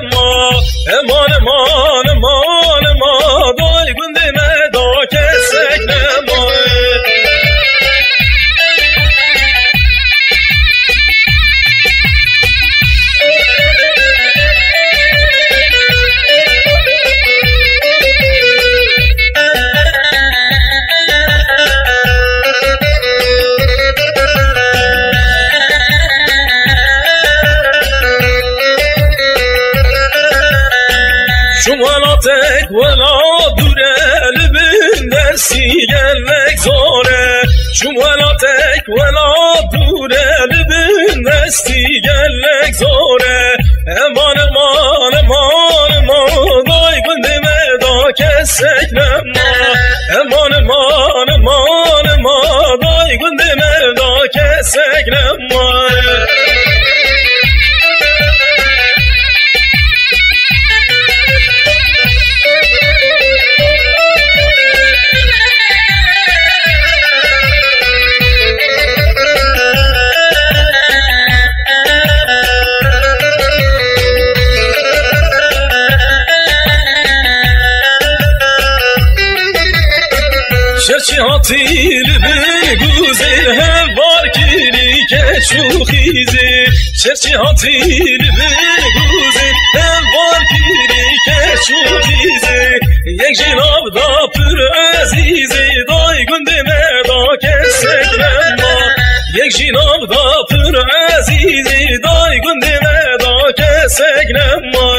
لما امان امان امان ما دای گنده مدا کسک لما ولا تك ولا دوره لبن دستی گلک زاره شم ولا تك ولا دوره لبن دستی گلک زاره امان امان امان امان دای گنده مدا کسک لما امان امان امان امان دای گنده مدا کسک لما شرچی هاتیل بین گوزیر هم بار کلی که شوخیزی شرچی هاتیل بین گوزیر هم بار کلی که شوخیزی یک جناب دا پر عزیزی دای گنده مدا کسک لما یک جناب دا پر عزیزی دای گنده مدا کسک لما